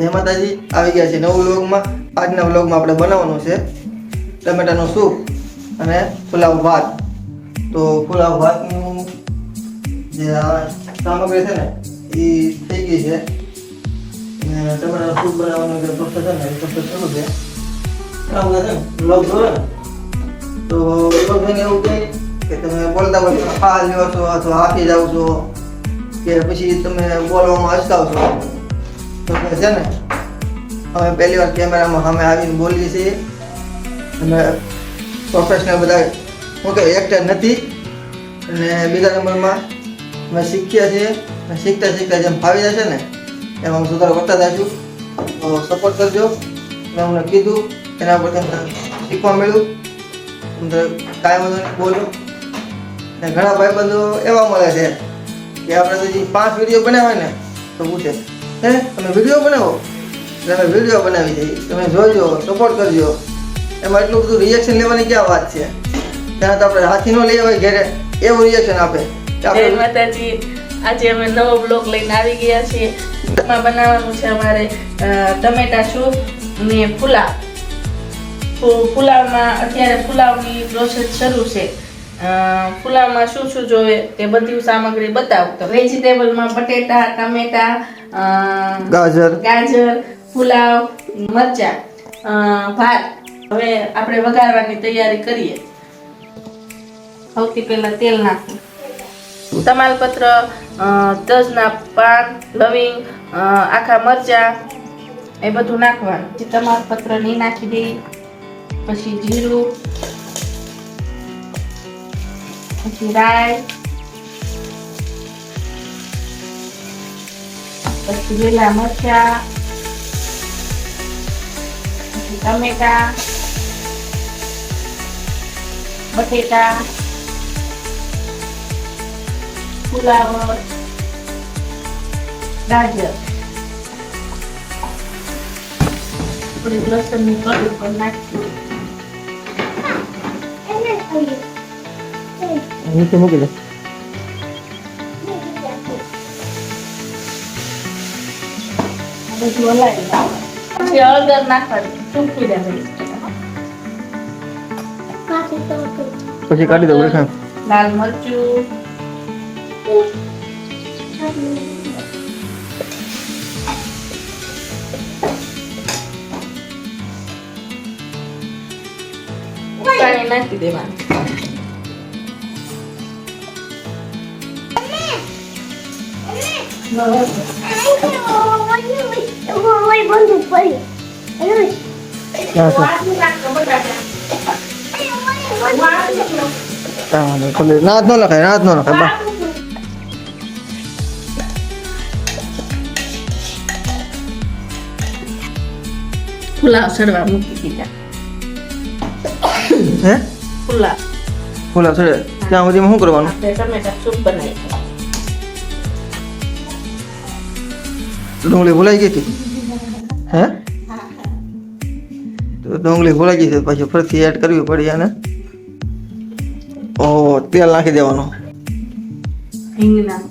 જય માતાજી, આવી ગયા છે નવા વ્લોગમાં. આજના વ્લોગમાં આપણે બનાવવાનું છે ટમેટાનું સૂપ અને પુલાવ ભાત. તો પુલાવ ભાતનું જે સામગ્રી છે ને એ થઈ ગઈ છે અને ટમેટાનું સૂપ બનાવવાનું જે પ્રોસેસ છે ને એ પ્રોસેસ શરૂ છે. આપણે છે ને વ્લોગ જોયો ને તો જોઈને એવું કહે કે તમે બોલતા બોલતા ખા લ્યો છો અથવા હાકી જાઓ છો કે પછી તમે બોલવામાં અચકાવ છો. તો છે ને અમે પહેલી વાર કેમેરામાં સામે આવીને બોલીએ છીએ. અમે પ્રોફેશનલ બધા હું કે એક્ટર નથી. અને બીજા નંબરમાં અમે શીખ્યા છીએ અને શીખતા શીખતા જેમ ફાવી જશે ને એમ અમે સુધારો કરતા જઈશું. તો સપોર્ટ કરજો. મેં અમને કીધું એના પર તમને શીખવા મળ્યું. તમને કાંઈ વાંધો નહીં બોલો. અને ઘણા ભાઈબંધો એવા મળે છે કે આપણે તો જે 5 વિડીયો બનાવે ને તો પૂછે હે તમે વિડીયો બનાવો એટલે અમે વિડીયો બનાવી દઈએ. તમે જોજો, સપોર્ટ કરજો. એમાં એટલું બધું રિએક્શન લેવાની ક્યાં વાત છે? ત્યાં તો આપણે હાથી નો લઈ આવે ઘેરે એવું રિએક્શન આપે. જય માતાજી, આજે અમે નવો બ્લોગ લઈને આવી ગયા છીએ. એમાં બનાવવાનું છે અમારે ટમેટા સૂપ અને પુલાવ. પુલાવમાં અત્યારે પુલાવની પ્રોસેસ શરૂ છે. પુલાવમાં શું શું જોવે તે બધી સામગ્રી બતાવું. તો વેજીટેબલમાં બટેટા, ટમેટા, ગાજર, પુલાવ, મરચા, ભાત. હવે આપણે વઘારવાની તૈયારી કરીએ. સૌથી પહેલા તેલ નાખવું, તમાલપત્ર, તજના પાન, લવિંગ, આખા મરચા એ બધું નાખવાનું. પછી તમાલપત્ર નહીં નાખી દઈએ, પછી જીરું, પછી રાઈ, પછી લીલા મરચા, પછી ટમેટા, બટેટા, ફુલાવર, ગાજર, થોડી લસણની કળી પણ નાખી. નીચે મૂકી દે. બધું હલાવી નાખવાનું. પછી હળદર નાખવાની, સૂકવી દેવાની. પછી કાઢી દો બરાબર. લાલ મરચું, પાણી નાખી દેવાનું. નાથ નો લખાય બા. પુલાવ સડવા મૂકી દીધા. હે પુલાવ ચડે ત્યાં સુધીમાં શું કરવાનું? આપણે ટમેટા સૂપ બનાવી. ડુંગળી ભૂલાઈ ગઈ હતી. હે તો ડુંગળી ભૂલાઈ ગઈ છે પછી ફરીથી એડ કરવી પડી. અને તેલ નાખી દેવાનું. રીંગણા,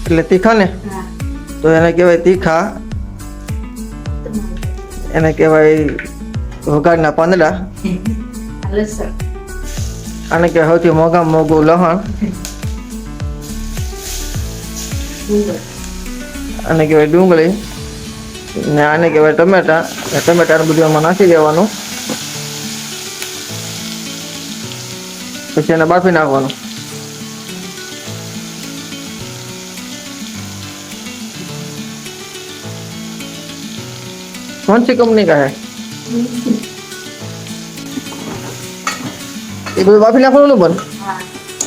એટલે તીખા ને તો એને કહેવાય તીખા. એને કહેવાય વઘારના પાંદડા. લસણ, આને કહેવાય સૌથી મોંઘામાં મોંઘું લસણ. આને કહેવાય ડુંગળી ને આને કહેવાય ટમેટા. ટમેટાને બધું એમાં નાખી દેવાનું. પછી એને બાફી નાખવાનું. कौन सी कंपनी का है ये? બધું બાફી નાખવાનું બન.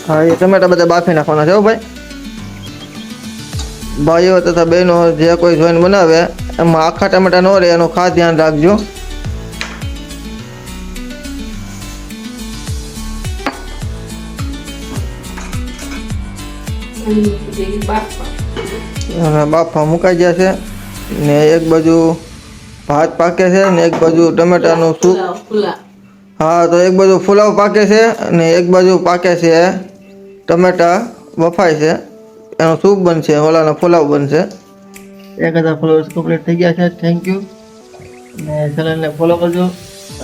હા, એ ટમેટા બધા બાફી નાખવાના છે ભાઈ. ભાઈઓ તથા બહેનો જે કોઈ જોઈને બનાવે એમાં આખા ટમેટા ન રહે એનું ખાસ ધ્યાન રાખજો. બાફા મુકાઈ ગયા છે ને એક બાજુ ભાત પાકે છે ને એક બાજુ ટમેટાનું સૂપ. હા, તો એક બાજુ ફુલાવ પાકે છે અને એક બાજુ પાકે છે ટમેટા બફાય છે, એનો સૂપ બનશે, ઓલાનો ફુલાવ બનશે. 1000 ફોલોઅર્સ કમ્પ્લીટ થઈ ગયા છે. Thank you. અને ચેનલને ફોલો કરજો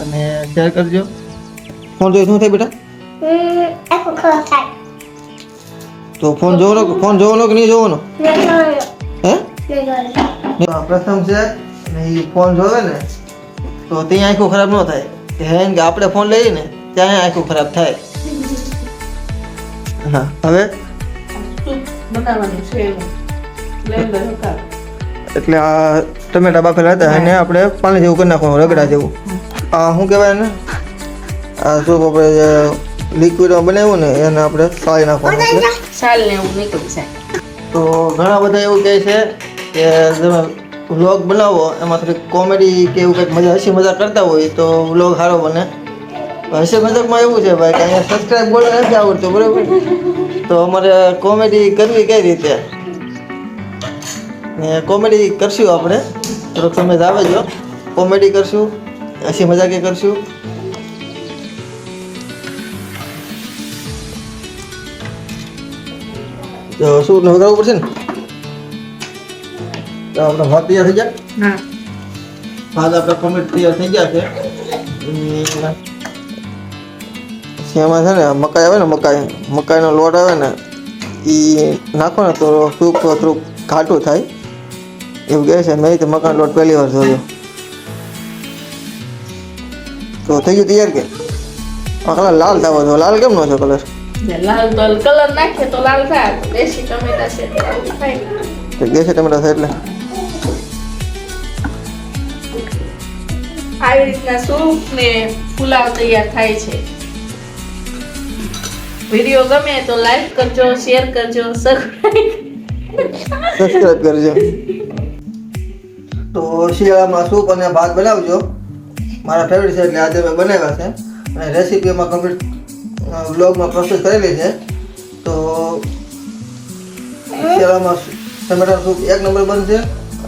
અને શેર કરજો. ફોન જોઈ શું થાય બેટા? તો ફોન જોવાનો કે નહીં જોવાનો? હે? પ્રથમ છે અને એ ફોન જોવે ને તો ત્યાં આંખો ખરાબ ન થાય. હે કે આપણે ફોન લઈએ ને ત્યાં આંખો ખરાબ થાય. હા, હવે સૂપ બનાવવાનું છે એવું. બ્લેન્ડર હતા. એટલે આ ટમેટા બાફેલા હતા એને આપણે પાણી જેવું કરી નાખવાનું, રગડા જેવું. આ શું કહેવાય ને, આ સૂપ આપણે જે લિક્વિડમાં બનાવ્યું ને એને આપણે સાળી નાખવાનું. સાલ ને એવું નીકળી જાય. તો ઘણા બધા એવું કહે છે કે તમે વ્લોગ બનાવો એમાં થોડીક કોમેડી કે એવું કંઈક મજા હસી મજાક કરતા હોય તો વ્લોગ સારો બને. હસી મજાકમાં એવું છે ભાઈ કે અહીંયા સબસ્ક્રાઈબ બોલવા નથી આવડતું, બરાબર? તો અમારે કોમેડી કરવી કઈ રીતે, ને કોમેડી કરશું આપણે, થોડોક સમય આવે જો કોમેડી કરશું, હસી મજાકે કરશું. તો શું વગાડવું પડશે ને? તો આપણે ભાત તૈયાર થઈ ગયા. હા, ભાત આપણે કમ્પ્લીટ તૈયાર થઈ ગયા છે. એમાં છે ને મકાઈ આવે ને, મકાઈનો લોટ આવે ને એ નાખો ને તો સૂપ થોડુંક ઘાટું થાય એવું કહે છે. મેં તો મકાઈનો લોટ પહેલી વાર જોયો. તો થઈ ગયું તૈયાર કે? આ કલર લાલ થવો તો લાલ કેમ નો છે કલર? લાલ તો કલર નાખીએ તો લાલ થાય. દેશી ટમેટા છે તો આવું થાય. દેશી ટમેટા છે એટલે આવી રીતના સૂપ ને પુલાવ તૈયાર થાય છે. વિડીયો ગમે તો લાઈક કરજો, શેર કરજો, સબસ્ક્રાઇબ કરજો. તો શિયાળામાં સૂપ અને ભાત બનાવજો. મારા ફેવરિટ છે એટલે આજે મેં બનાવ્યા છે અને રેસીપીમાં કમ્પ્લીટ વ્લોગમાં પ્રોસેસ કરેલી છે. તો શિયાળામાં ટમેટાનું સૂપ એક નંબર બનશે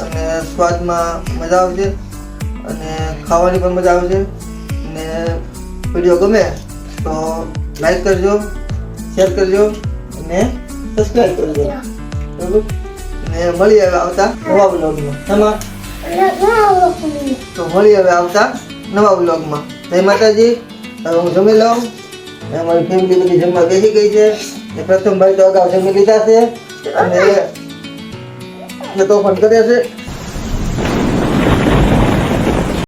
અને સ્વાદમાં મજા આવશે અને ખાવાની પણ મજા આવશે. અને વિડીયો ગમે તો લાઈક કરજો, શેર કરજો અને સબસ્ક્રાઈબ કરજો, બરાબર? અને મળીએ હવે આવતા નવા વ્લોગમાં. તો મળીએ હવે આવતા નવા વ્લોગમાં. જય માતાજી. હવે હું જમી લઉં. અમારી ફેમિલી બધી જમવા બેસી ગઈ છે. પ્રથમ ભાઈ તો અગાઉ જમી લીધા છે અને એ તો પણ કરે છે.